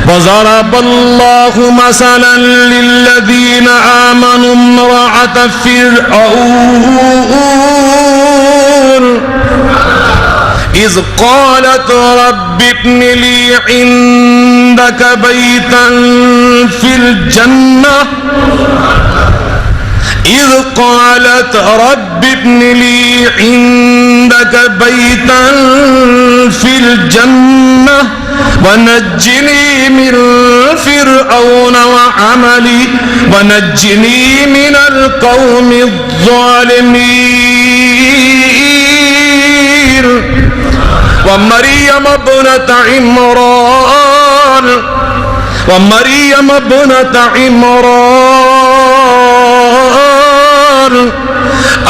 وَضَرَبَ اللَّهُ مَثَلًا لِلَّذِينَ آمَنُوا امْرَأَتَ فِرْعَوْنَ إِذْ قَالَتْ رَبِّ ابْنِ لِي عِندَكَ بَيْتًا فِي الْجَنَّةِ إِذْ قَالَتْ رَبِّ ابْنِ لِي عِندَكَ بَيْتًا فِي الْجَنَّةِ وَنَجِّنِي مِنْ فِرْعَوْنَ وَعَمَلِهِ وَنَجِّنِي مِنَ الْقَوْمِ الظَّالِمِينَ وَمَرْيَمَ ابْنَتَ عِمْرَانَ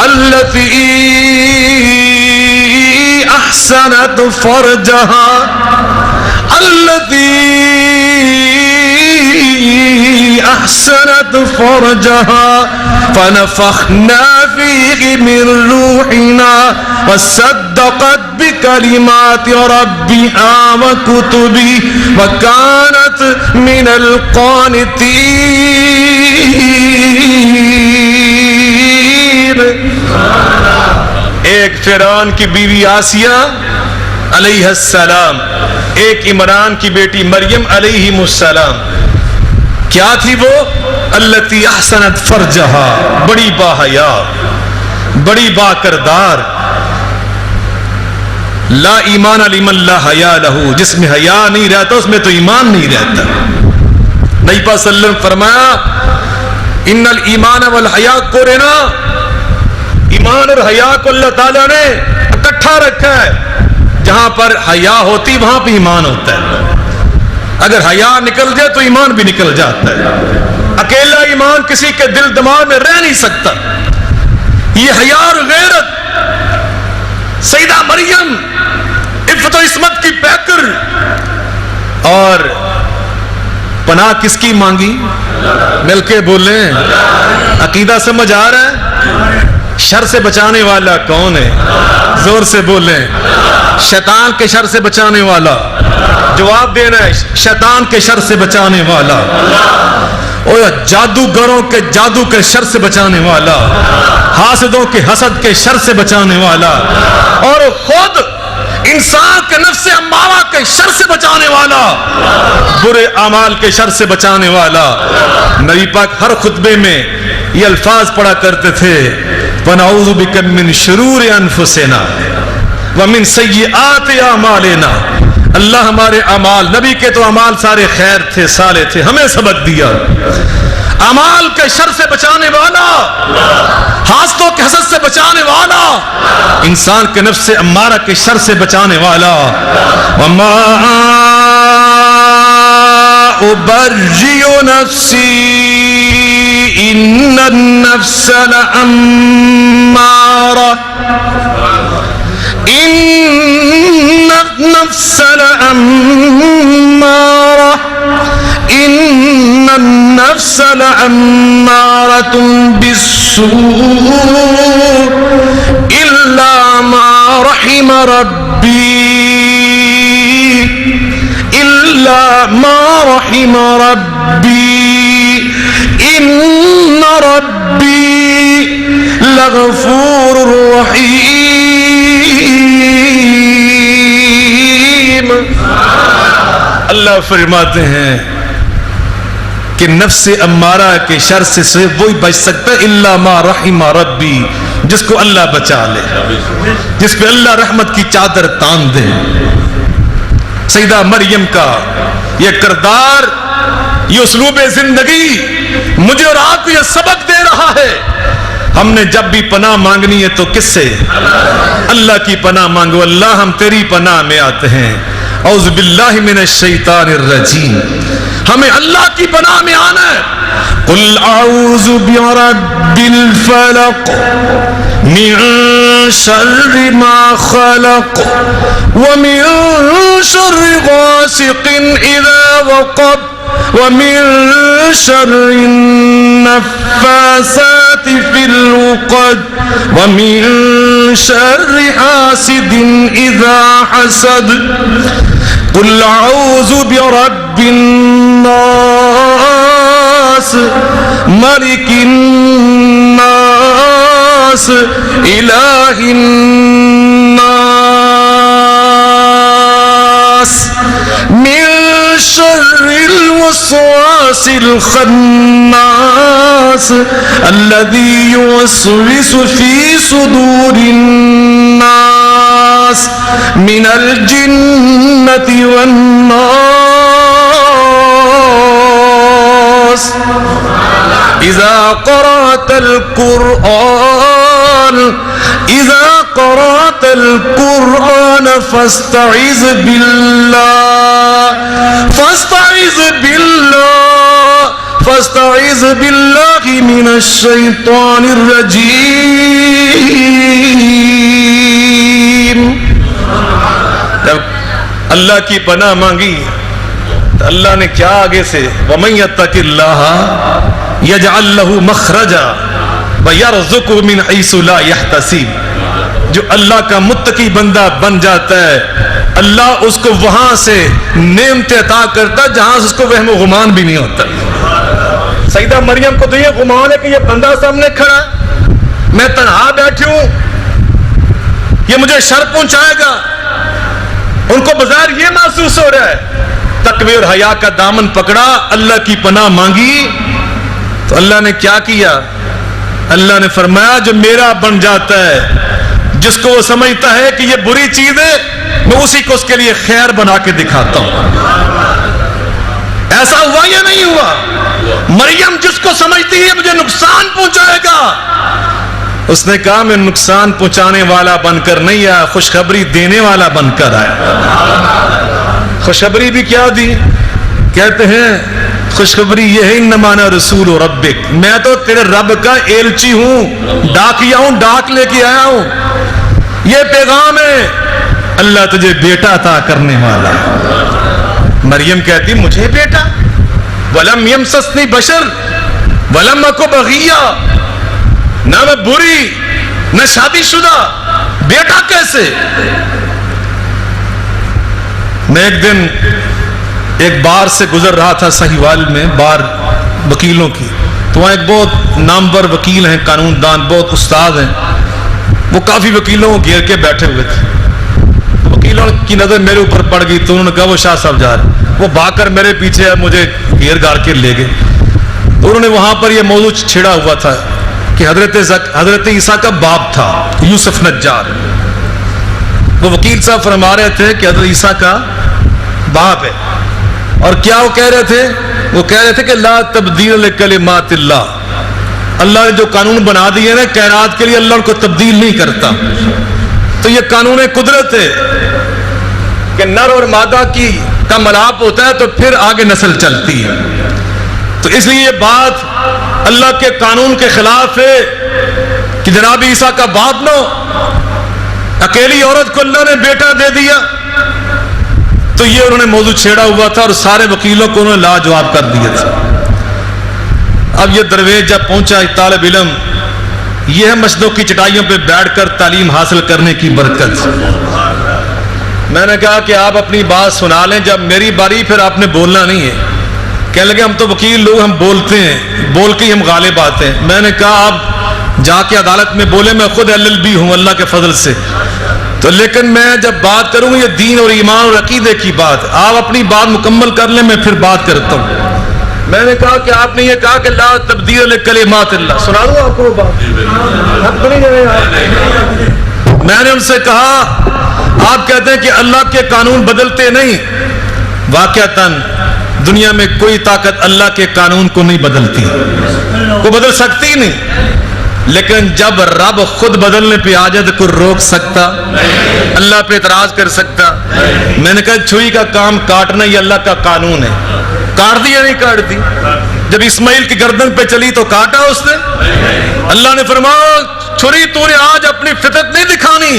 التي أحسنت فرجها فنفخنا فيه من روحنا وصدقت بكلمات ربها وكتبه وكانت من القانتين. ایک فرعون کی بیوی آسیہ علیہ السلام، ایک عمران کی بیٹی مریم علیہ السلام. کیا تھی وہ؟ التی احسنت فرجہا، بڑی باحیا، بڑی با کردار. لا ایمان لمن لا حیا لہو، جس میں حیا نہیں رہتا اس میں تو ایمان نہیں رہتا. نبی پاک صلی اللہ علیہ وسلم فرمایا ان الایمان والحیا قرنا، ایمان اور حیا کو اللہ تعالیٰ نے اکٹھا رکھا ہے. جہاں پر حیا ہوتی وہاں پہ ایمان ہوتا ہے. اگر حیا نکل جائے تو ایمان بھی نکل جاتا ہے. اکیلا ایمان کسی کے دل دماغ میں رہ نہیں سکتا. یہ حیا اور غیرت سیدہ مریم عفت و عصمت کی پیکر. اور پناہ کس کی مانگی؟ مل کے بولیں. عقیدہ سمجھ آ رہا ہے؟ شر سے بچانے والا کون ہے؟ زور سے بولیں. شیطان کے شر سے بچانے والا. جواب دینا ہے. شیطان کے شر سے بچانے والا، اور جادوگروں کے جادو کے شر سے بچانے والا، حاسدوں کے حسد کے شر سے بچانے والا، اور خود انسان کے نفس امارہ کے شر سے بچانے والا، برے اعمال کے شر سے بچانے والا. نبی پاک ہر خطبے میں یہ الفاظ پڑھا کرتے تھے وَنَعُوذُ بِكَ مِنْ شُرُورِ أَنفُسِنَا وَمِنْ سَيِّئَاتِ أَعْمَالِنَا. اللہ ہمارے اعمال، نبی کے تو اعمال سارے خیر تھے، صالح تھے، ہمیں سبق دیا. اعمال کے شر سے بچانے والا، حاسدوں کے حسد سے بچانے والا، انسان کے نفس امارہ کے شر سے بچانے والا. وَمَا أُبَرِّئُ نَفْسِي إِنَّ النَّفْسَ لَأَمَّارَةٌ إِنَّ النَّفْسَ لَأَمَّارَةٌ بِالسُّوءِ إِلَّا مَا رَحِمَ رَبِّي إِنَّ رَبِّي لَغَفُورٌ رَحِيمٌ. اللہ فرماتے ہیں کہ نفس امارہ کے شر سے وہی بچ سکتا ہے الا ما رحم ربی، جس کو اللہ بچا لے، جس پہ اللہ رحمت کی چادر تان دے۔ سیدہ مریم کا یہ کردار، یہ اسلوب زندگی مجھے اور آپ کو یہ سبق دے رہا ہے۔ ہم نے جب بھی پناہ مانگنی ہے تو کس سے؟ اللہ کی پناہ مانگو۔ اللہ ہم تیری پناہ میں آتے ہیں، اعوذ باللہ من الشیطان الرجیم، ہمیں اللہ کی پناہ میں آنا ہے۔ قل اعوذ برب الفلق من شر ما خلق ومن شر غاسق اذا وقب ومن شر النفاثات في العقد ومن شر حاسد إذا حسد قل أعوذ برب الناس ملك الناس إله الناس من شر الوسواس الخناس الذي يوسوس في صدور الناس من الجنة والناس إذا قرأت القرآن فاستعذ بالله من الشيطان الرجيم۔ جب اللہ کی پناہ مانگی تو اللہ نے کیا آگے سے وَمَن يَتَّقِ اللَّهَ يَجْعَل لَّهُ مَخْرَجًا وَيَرْزُقْهُ مِنْ حَيْثُ لَا يَحْتَسِبُ، جو اللہ کا متقی بندہ بن جاتا ہے اللہ اس کو وہاں سے نعمت عطا کرتا جہاں سے اس کو وہم و گمان بھی نہیں ہوتا۔ سیدہ مریم کو تو یہ گمان ہے کہ یہ بندہ سامنے کھڑا ہے، میں تنہا بیٹھی ہوں، یہ مجھے شر پہنچائے گا، ان کو بظاہر یہ محسوس ہو رہا ہے۔ تقوی اور حیا کا دامن پکڑا، اللہ کی پناہ مانگی تو اللہ نے کیا کیا؟ اللہ نے فرمایا جو میرا بن جاتا ہے، جس کو وہ سمجھتا ہے کہ یہ بری چیز ہے، میں اسی کو اس کے لیے خیر بنا کے دکھاتا ہوں۔ ایسا ہوا یا نہیں ہوا؟ مریم جس کو سمجھتی ہے مجھے نقصان پہنچائے گا، اس نے کہا میں نقصان پہنچانے والا بن کر نہیں آیا، خوشخبری دینے والا بن کر آیا۔ خوشخبری بھی کیا دی؟ کہتے ہیں خوشخبری یہ ہے انما انا رسول ربک، میں تو تیرے رب کا ایلچی ہوں، ڈاکیا ہوں، ڈاک لے کے آیا ہوں، یہ پیغام ہے اللہ تجھے بیٹا عطا کرنے والا۔ مریم کہتی مجھے بیٹا، وَلَمْ يَمْسَسْنِي بَشَرٌ وَلَمْ أَكُ بَغِيًّا، نہ میں بری نہ شادی شدہ، بیٹا کیسے؟ میں ایک دن ایک بار سے گزر رہا تھا سہیوال میں، بار وکیلوں کی، تو وہاں ایک بہت نامور وکیل ہیں، قانون دان، بہت استاد ہیں، وہ کافی وکیلوں کو گھیر کے بیٹھے ہوئے تھے۔ وکیلوں کی نظر میرے اوپر پڑ گئی تو انہوں نے کہا وہ شاہ صاحب جا رہے، وہ بھاگ کر میرے پیچھے مجھے گھیر گھار کے لے گئے۔ تو انہوں نے وہاں پر یہ موضوع چھڑا ہوا تھا کہ حضرت عیسیٰ کا باپ تھا یوسف نجار، وہ وکیل صاحب فرما رہے تھے کہ حضرت عیسیٰ کا باپ ہے، اور کیا وہ کہہ رہے تھے؟ وہ کہہ رہے تھے کہ لا تبدیل لکلمات اللہ، اللہ نے جو قانون بنا دیے نا کائنات کے لیے اللہ ان کو تبدیل نہیں کرتا، تو یہ قانون قدرت ہے کہ نر اور مادہ کا ملاپ ہوتا ہے تو پھر آگے نسل چلتی ہے، تو اس لیے یہ بات اللہ کے قانون کے خلاف ہے کہ جناب عیسیٰ کا باپ نہ ہو، اکیلی عورت کو اللہ نے بیٹا دے دیا۔ تو یہ انہوں نے موضوع چھیڑا ہوا تھا اور سارے وکیلوں کو انہوں نے لاجواب کر دیا تھا۔ اب یہ درویش جب پہنچا طالب علم، یہ ہے مسجدوں کی چٹائیوں پہ بیٹھ کر تعلیم حاصل کرنے کی برکت۔ میں نے کہا کہ آپ اپنی بات سنا لیں، جب میری باری پھر آپ نے بولنا نہیں ہے۔ کہنے لگے ہم تو وکیل لوگ، ہم بولتے ہیں، بول کے ہی ہم غالب آتے ہیں۔ میں نے کہا آپ جا کے عدالت میں بولے، میں خود LLB ہوں اللہ کے فضل سے، تو لیکن میں جب بات کروں یہ دین اور ایمان اور عقیدے کی بات، آپ اپنی بات مکمل کر لیں، میں پھر بات کرتا ہوں۔ میں نے کہا کہ آپ نے یہ کہا کہ لا تبدیل لکلمات اللہ، سنا دوں آپ کو وہ بات؟ میں نے ان سے کہا آپ کہتے ہیں کہ اللہ کے قانون بدلتے نہیں، واقعتاً دنیا میں کوئی طاقت اللہ کے قانون کو نہیں بدلتی، کو بدل سکتی نہیں، لیکن جب رب خود بدلنے پہ آ جائے تو کوئی روک سکتا؟ اللہ پہ اعتراض کر سکتا؟ میں نے کہا چھری کا کام کاٹنا یہ اللہ کا قانون ہے، کاٹ دی یا نہیں کاٹ دی؟ جب اسماعیل کی گردن پہ چلی تو کاٹا اس نے؟ اللہ نے فرمایا چھری تو نے آج اپنی فطرت نہیں دکھانی،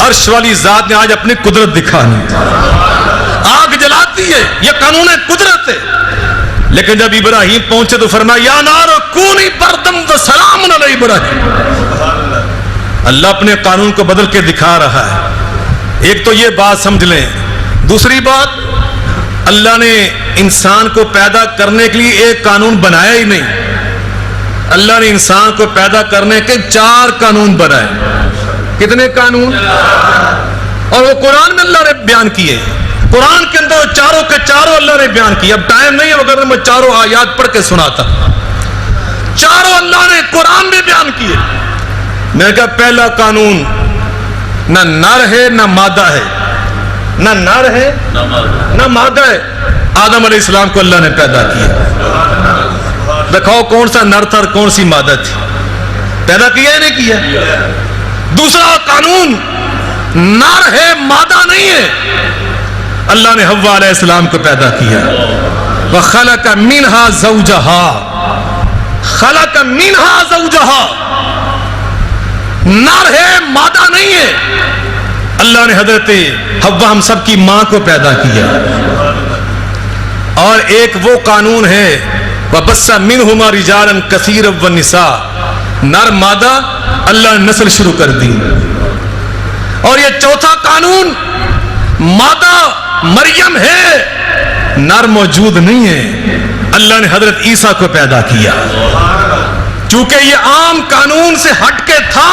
عرش والی ذات نے آج اپنی قدرت دکھانی، آگ جلاتی ہے، یہ قانون قدرت ہے۔ لیکن جب ابراہیم پہنچے تو فرمایا یا نار کونی بردم وسلام علی ابراہیم۔ اللہ اپنے قانون کو بدل کے دکھا رہا ہے۔ ایک تو یہ بات سمجھ لیں، دوسری بات اللہ نے انسان کو پیدا کرنے کے لیے ایک قانون بنایا ہی نہیں، اللہ نے انسان کو پیدا کرنے کے 4 قانون بنائے۔ کتنے قانون؟ اور وہ قرآن میں اللہ نے بیان کیے، قرآن کے اندر چاروں کے چاروں اللہ نے بیان کیے۔ اب ٹائم نہیں ہے مگر میں چاروں آیات پڑھ کے سناتا، چاروں اللہ نے قرآن میں بیان کیے۔ میں نے کہا پہلا قانون نہ نر ہے نہ مادہ ہے، نہ نر ہے نہ مادہ ہے۔ آدم علیہ السلام کو اللہ نے پیدا کیا، دکھاؤ کون سا نر تھا اور کون سی مادہ تھی؟ پیدا کیا یا نہیں کیا؟ دوسرا قانون نر ہے مادہ نہیں ہے، اللہ نے حوا علیہ السلام کو پیدا کیا، وَخَلَقَ مِنْهَا زَوْجَهَا، خَلَقَ مِنْهَا زَوْجَهَا، نر ہے مادہ نہیں ہے۔ اللہ نے حضرت حوا ہم سب کی ماں کو پیدا کیا۔ اور ایک وہ قانون ہے وَبَثَّ مِنْهُمَا رِجَالًا كَثِيرًا وَالنِّسَاءَ، نر مادہ اللہ نے نسل شروع کر دی۔ اور یہ چوتھا قانون مادہ مریم ہے، نر موجود نہیں ہے، اللہ نے حضرت عیسیٰ کو پیدا کیا۔ چونکہ یہ عام قانون سے ہٹ کے تھا،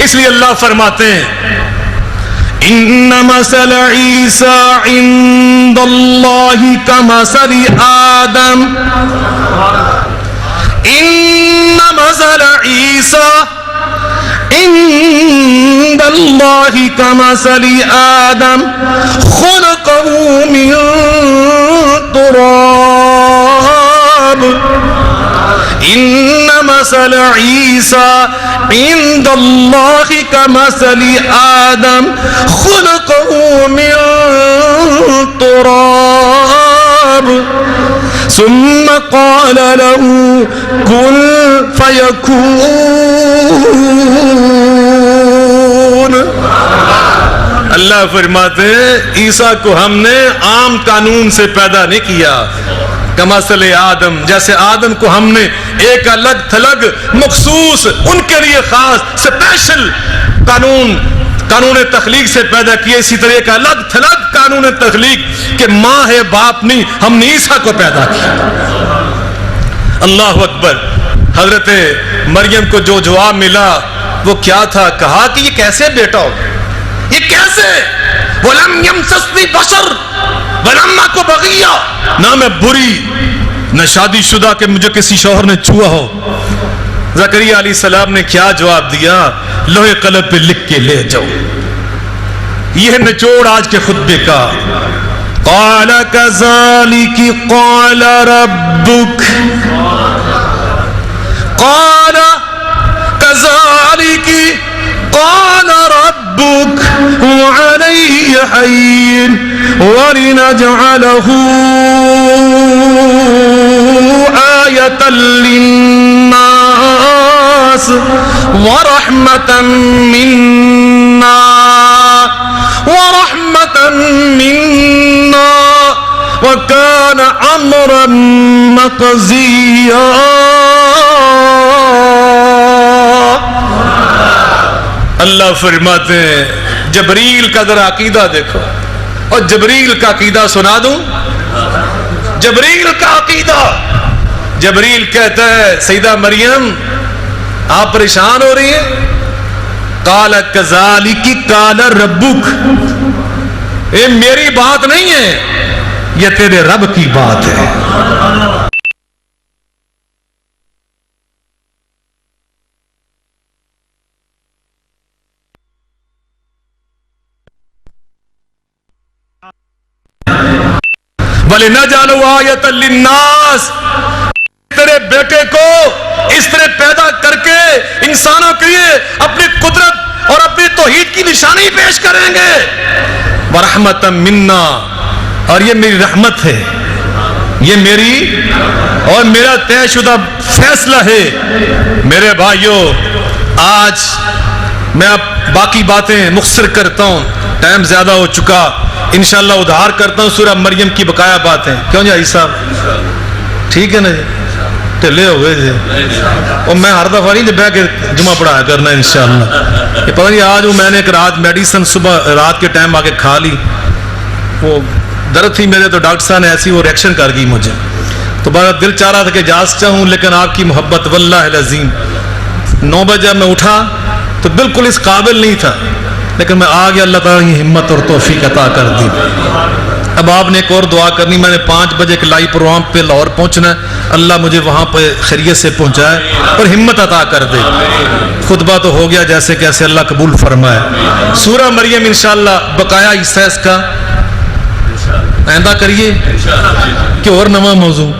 اس لیے اللہ فرماتے ہیں ان مثل عیسیٰ عند اللہ کمثل آدم، ان مثل عیسیٰ عند اللہ کمثل آدم خلقه من تراب، ان مثل عیسیٰ عند اللہ کمثل آدم خلقه من تراب ثم قال له كن فيكون۔ اللہ فرماتے ہیں عیسیٰ کو ہم نے عام قانون سے پیدا نہیں کیا، کمثل آدم، جیسے آدم کو ہم نے ایک الگ تھلگ مخصوص ان کے لیے خاص اسپیشل قانون تخلیق سے پیدا کیا، اسی طرح ایک الگ تھلگ قانون تخلیق کہ ماں ہے باپ نہیں، ہم نے عیسیٰ کو پیدا کیا۔ اللہ اکبر۔ حضرت مریم کو جو جواب ملا وہ کیا تھا؟ کہا کہ یہ کیسے بیٹا ہوگا، یہ کیسے؟ وَلَمْ يَمْسَسْنِي بَشَرٌ وَلَمْ أَكُ بَغِيًّا، نہ میں بری نہ شادی شدہ کہ مجھے کسی شوہر نے چھوا ہو۔ زکریا علیہ السلام نے کیا جواب دیا؟ لوہے قلم پہ لکھ کے لے جاؤ۔ یہ نچوڑ آج کے خطبے کا۔ قال كذلك قال ربك، قال كذلك قال ربك وعلي حين ولنجعله آية للناس ورحمة منا وكان أمرا مقضيا۔ اللہ فرماتے ہیں جبریل کا ذرا عقیدہ دیکھو، اور جبریل کا عقیدہ سنا دوں۔ جبریل کا عقیدہ، جبریل کہتا ہے سیدہ مریم آپ پریشان ہو رہی ہیں، قال کذالک قال ربک، یہ میری بات نہیں ہے، یہ تیرے رب کی بات ہے۔ وَلِنَجْعَلَهُ آیَةً لِلنَّاسِ، تیرے بیٹے کو اس طرح پیدا کر کے انسانوں کے لیے اپنی قدرت اور اپنی توحید کی نشانی پیش کریں گے۔ وَرَحْمَةً مِنَّا، اور یہ میری رحمت ہے، یہ میری اور میرا طے شدہ فیصلہ ہے۔ میرے بھائیوں، آج میں اب باقی باتیں مختصر کرتا ہوں، ٹائم زیادہ ہو چکا، انشاءاللہ ادھار کرتا ہوں سورہ مریم کی بقایا باتیں۔ کیوں جی عیسی صاحب ٹھیک ہے نا جی، ٹلے ہوئے تھے، اور میں ہر دفعہ نہیں بیٹھ کے جمعہ پڑھایا کرنا انشاءاللہ۔ یہ پتہ نہیں آج وہ میں نے ایک رات میڈیسن صبح رات کے ٹائم آ کے کھا لی، وہ درد تھی میرے، تو ڈاکٹر صاحب نے ایسی وہ ریئیکشن کر گئی مجھے، تو بڑا دل چاہ رہا تھا کہ اجازت چاہوں، لیکن آپ کی محبت واللہ العظیم 9 بجے میں اٹھا تو بالکل اس قابل نہیں تھا، لیکن میں آ گیا، اللہ تعالیٰ کی ہمت اور توفیق عطا کر دی۔ اب آپ نے ایک اور دعا کرنی، میں نے 5 بجے کے لائیو پروگرام پہ لاہور پہنچنا ہے، اللہ مجھے وہاں پہ خیریت سے پہنچائے اور ہمت عطا کر دے۔ خطبہ تو ہو گیا جیسے کیسے، اللہ قبول فرمائے۔ سورہ مریم انشاءاللہ بقایا حصہ اس کا آئندہ کریے کہ اور نواں موضوع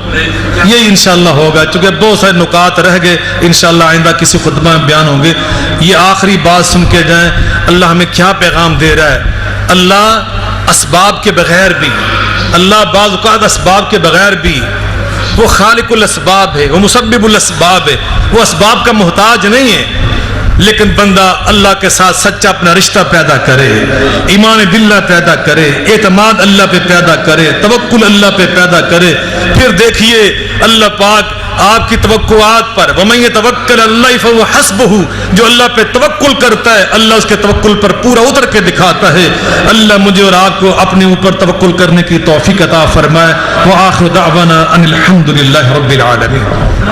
یہ انشاءاللہ ہوگا، چونکہ بہت سارے نکات رہ گئے، انشاءاللہ آئندہ کسی خطبہ میں بیان ہوں گے۔ یہ آخری بات سن کے جائیں، اللہ ہمیں کیا پیغام دے رہا ہے۔ اللہ اسباب کے بغیر بھی، اللہ بعض اوقات اسباب کے بغیر بھی وہ خالق الاسباب ہے، وہ مسبب الاسباب ہے، وہ اسباب کا محتاج نہیں ہے، لیکن بندہ اللہ کے ساتھ سچا اپنا رشتہ پیدا کرے، ایمان باللہ پیدا کرے، اعتماد اللہ پہ پیدا کرے، توکل اللہ پہ پیدا کرے، پھر دیکھیے اللہ پاک آپ کی توقعات پر، وَمَن يَتَوَكَّلْ عَلَى اللَّهِ فَهُوَ حَسْبُهُ، جو اللہ پہ توکل کرتا ہے اللہ اس کے توکل پر پورا اتر کے دکھاتا ہے۔ اللہ مجھے اور آپ کو اپنے اوپر توکل کرنے کی توفیق عطا فرمائے۔ وآخر دعوانا ان الحمد للہ رب العالمین۔